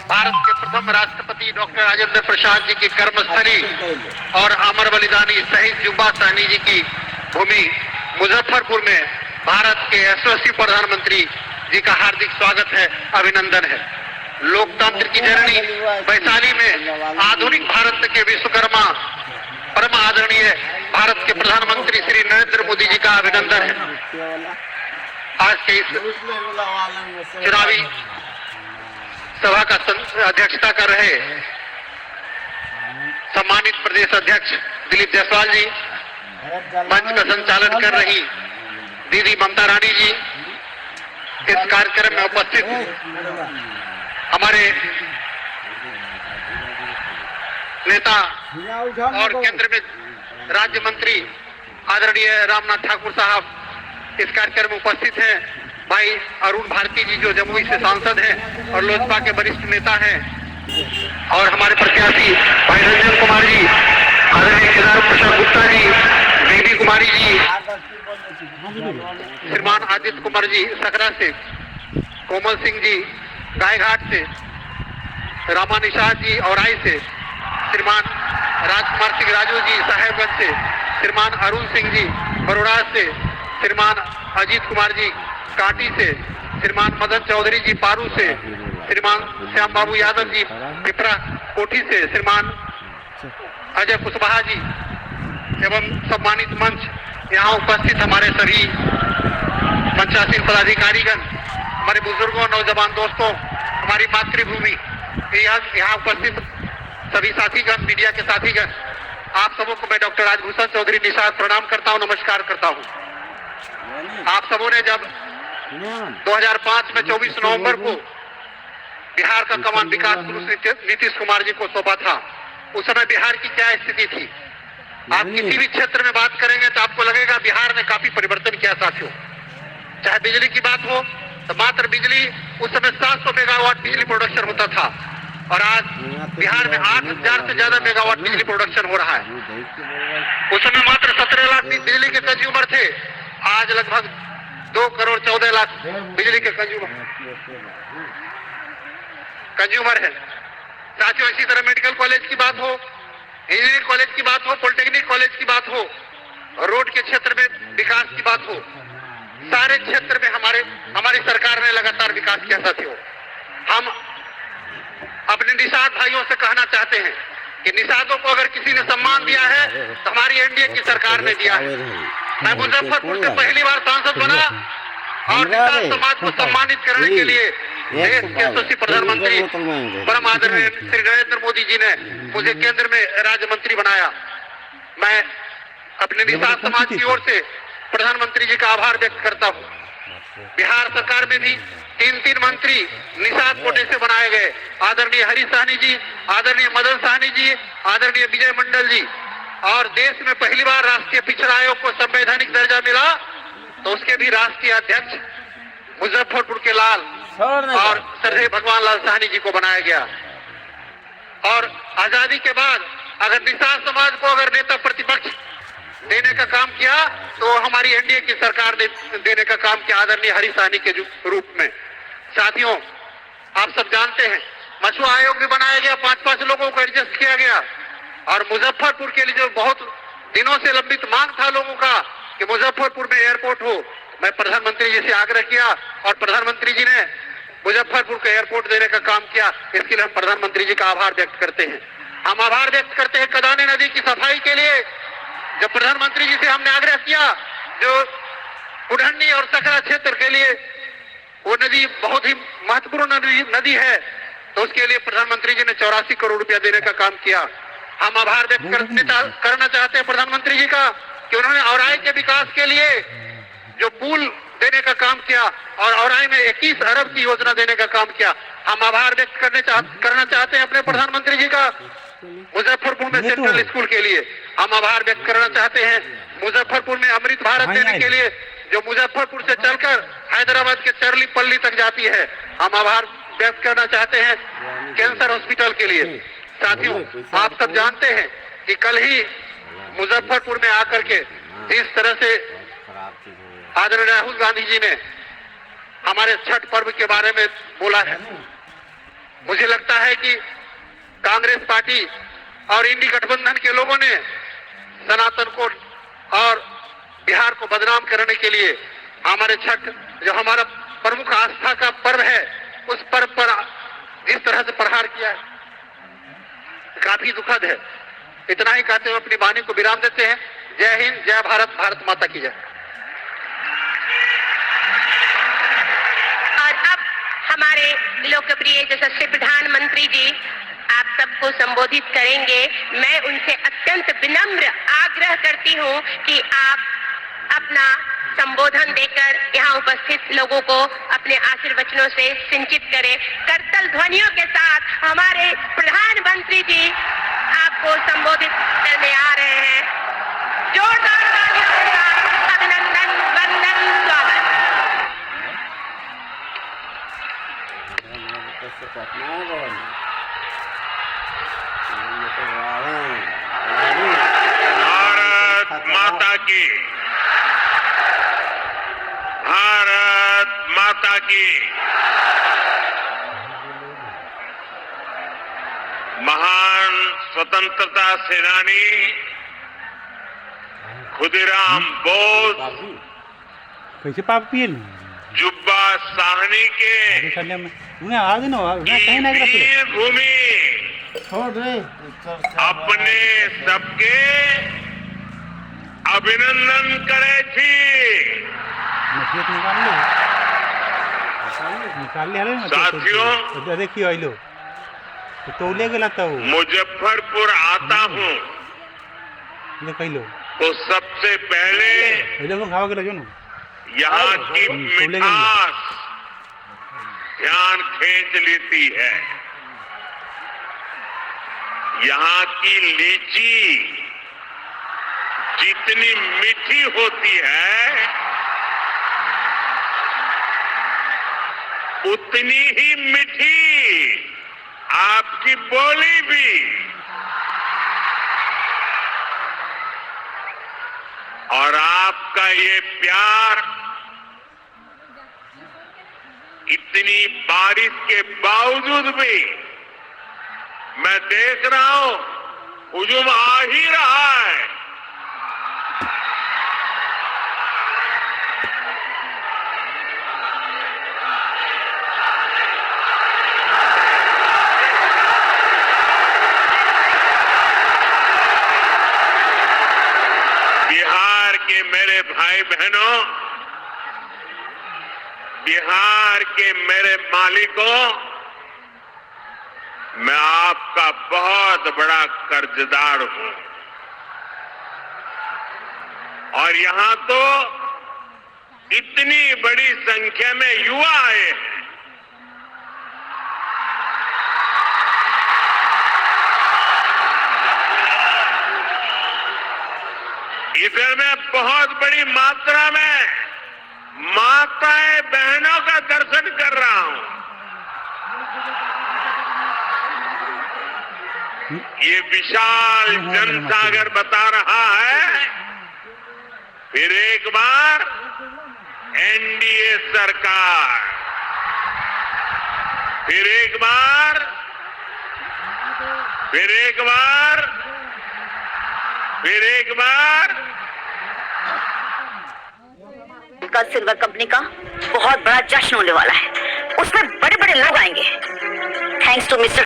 भारत के प्रथम राष्ट्रपति डॉक्टर राजेंद्र प्रसाद जी की कर्मस्थली और अमर बलिदानी शहीद जुब्बा सहनी जी की भूमि मुजफ्फरपुर में भारत के यशस्वी प्रधानमंत्री जी का हार्दिक स्वागत है, अभिनंदन है। लोकतंत्र की जननी वैशाली में आधुनिक भारत के विश्वकर्मा परम आदरणीय भारत के प्रधानमंत्री श्री नरेंद्र मोदी जी का अभिनंदन है। आज के इस चुनावी सभा का अध्यक्षता कर रहे सम्मानित प्रदेश अध्यक्ष दिलीप जायसवाल जी, मंच का संचालन कर रही दीदी ममता रानी जी, इस कार्यक्रम में उपस्थित हमारे नेता और केंद्र में राज्य मंत्री आदरणीय रामनाथ ठाकुर साहब इस कार्यक्रम में उपस्थित हैं। भाई अरुण भारती जी जो जमुई से सांसद हैं और लोजपा के वरिष्ठ नेता हैं, और हमारे प्रत्याशी भाई रंजन कुमार जी, आदरणीय केदार प्रसाद गुप्ता जी, बेबी कुमारी जी, श्रीमान आदित्य कुमार जी सकरा से, कोमल सिंह जी गायघाट से, रामा निषाद जी औराई से, श्रीमान राजकुमार सिंह राजू जी साहेबगंज से, श्रीमान अरुण सिंह जी बरोड़ा से, श्रीमान अजीत कुमार जी काटी से, श्रीमान मदन चौधरी जी पारू से, श्रीमान श्याम बाबू यादव जी पिपरा कोठी से, श्रीमान अजय कुशवाहा जी एवं सम्मानित मंच यहाँ उपस्थित हमारे सभी मंचासीन पदाधिकारीगण, हमारे बुजुर्गों, नौजवान दोस्तों, हमारी मातृभूमि यहाँ उपस्थित सभी साथीगण, मीडिया के साथीगण, आप सबों को मैं डॉक्टर राजभूषण चौधरी निषाद प्रणाम करता हूँ, नमस्कार करता हूँ। आप सबों ने जब 2005 में 24 नवंबर को बिहार का कमान विकास पुरुष नीतीश कुमार जी को सौंपा था, उस समय बिहार की क्या स्थिति थी? आप किसी भी क्षेत्र में बात करेंगे तो आपको लगेगा बिहार ने काफी परिवर्तन किया साथियों। चाहे बिजली की बात हो तो मात्र बिजली उस समय 700 मेगावाट बिजली प्रोडक्शन होता था, और आज बिहार में 8000 से ज्यादा मेगावाट बिजली प्रोडक्शन हो रहा है। उस समय मात्र 17 लाख बिजली के कंज्यूमर थे, आज लगभग 2 करोड़ 14 लाख बिजली के कंज्यूमर है। साथियों, इसी तरह मेडिकल कॉलेज की बात हो, इंजीनियरिंग कॉलेज की बात हो, पॉलिटेक्निक कॉलेज की बात हो, रोड के क्षेत्र में विकास की बात हो, सारे क्षेत्र में हमारी सरकार ने लगातार विकास किया साथियों। हम अपने निषाद भाइयों से कहना चाहते हैं कि निषादों को अगर किसी ने सम्मान दिया है तो हमारी एनडीए की सरकार ने दिया है। मैं मुजफ्फरपुर से पहली बार सांसद बना और निषाद समाज को सम्मानित करने के लिए देश के यशस्वी प्रधानमंत्री परम आदरणीय श्री नरेंद्र मोदी जी ने मुझे केंद्र में राज्य मंत्री बनाया। मैं अपने निषाद समाज की ओर से प्रधानमंत्री जी का आभार व्यक्त करता हूँ। बिहार सरकार में भी 3 मंत्री निषाद कोटे से बनाए गए, आदरणीय हरी साहनी जी, आदरणीय मदन साहनी जी, आदरणीय विजय मंडल जी, और देश में पहली बार राष्ट्रीय पिछड़ा आयोग को संवैधानिक दर्जा मिला तो उसके भी राष्ट्रीय अध्यक्ष मुजफ्फरपुर के लाल और श्रद्धेय भगवान लाल साहनी जी को बनाया गया। और आजादी के बाद अगर निषाद समाज को अगर नेता प्रतिपक्ष देने का काम किया तो हमारी एनडीए की सरकार ने देने का काम किया, आदरणीय हरी साहनी के रूप में। साथियों, आप सब जानते हैं मछुआ आयोग भी बनाया गया, 5-5 लोगों को एडजस्ट किया गया, और मुजफ्फरपुर के लिए जो बहुत दिनों से लंबित मांग था लोगों का कि मुजफ्फरपुर में एयरपोर्ट हो, मैं प्रधानमंत्री जी से आग्रह किया और प्रधानमंत्री जी ने मुजफ्फरपुर को एयरपोर्ट देने का काम किया। इसके लिए हम प्रधानमंत्री जी का आभार व्यक्त करते हैं। हम आभार व्यक्त करते हैं कदाने नदी की सफाई के लिए, जब प्रधानमंत्री जी से हमने आग्रह किया, जो कुढ़नी और सकरा क्षेत्र के लिए वो नदी बहुत ही महत्वपूर्ण नदी है, तो उसके लिए प्रधानमंत्री जी ने 84 करोड़ रुपया देने का काम किया। हम आभार व्यक्त करना चाहते हैं प्रधानमंत्री जी का कि उन्होंने औराई के विकास के लिए जो पुल देने का काम किया और औराई में 21 अरब की योजना देने का काम किया। हम आभार व्यक्त करना चाहते हैं अपने प्रधानमंत्री जी का मुजफ्फरपुर में सेंट्रल स्कूल के लिए। हम आभार व्यक्त करना चाहते हैं मुजफ्फरपुर में अमृत भारत देने के लिए, जो मुजफ्फरपुर से चलकर हैदराबाद के चरलीपल्ली तक जाती है। हम आभार व्यक्त करना चाहते हैं कैंसर हॉस्पिटल के लिए। साथियों, आप सब जानते हैं कि कल ही मुजफ्फरपुर में आकर के जिस तरह से आदरणीय राहुल गांधी जी ने हमारे छठ पर्व के बारे में बोला है, मुझे लगता है कि कांग्रेस पार्टी और इंडी गठबंधन के लोगों ने सनातन को और बिहार को बदनाम करने के लिए हमारे छठ जो हमारा प्रमुख आस्था का पर्व है उस पर्व पर जिस तरह से प्रहार किया है काफी दुखद है। इतना ही कहते हुए अपनी वाणी को विराम देते हैं। जय हिंद, जय भारत, भारत माता की जय। और अब हमारे लोकप्रिय यशस्वी प्रधानमंत्री जी आप सबको संबोधित करेंगे। मैं उनसे अत्यंत विनम्र आग्रह करती हूं कि आप अपना संबोधन देकर यहाँ उपस्थित लोगों को अपने आशीर्वचनों से सिंचित करें। करतल ध्वनियों के साथ हमारे प्रधानमंत्री जी आपको संबोधित करने आ रहे हैं। जोरदार तालियों के साथ अभिनंदन, वंदन, स्वागत। भारत माता की, भारत माता की। महान स्वतंत्रता सेनानी खुदीराम बोस कैसे पाप पिए जुब्बा साहनी के वीर भूमि अपने सबके अभिनंदन करे थी। साथियों, देखियो आइलो तो ले गेला तो मुजफ्फरपुर आता हूँ तो सबसे पहले यहाँ की मिठास ध्यान खींच लेती है। यहाँ की लीची जितनी मीठी होती है उतनी ही मीठी आपकी बोली भी। और आपका ये प्यार इतनी बारिश के बावजूद भी मैं देख रहा हूं हुजूम आ ही रहा है। बिहार के मेरे भाई बहनों, बिहार के मेरे मालिकों, मैं आपका बहुत बड़ा कर्जदार हूं। और यहां तो इतनी बड़ी संख्या में युवा आए हैं। इधर मैं बहुत बड़ी मात्रा में माताएं बहनों का दर्शन कर रहा हूं। ये विशाल जनसागर बता रहा है फिर एक बार एनडीए सरकार, फिर एक बार, फिर एक बार, फिर एक बार। का सिल्वर कंपनी का बहुत बड़ा जश्न होने वाला है। उसमें बड़े बड़े लोग आएंगे। Thanks to mister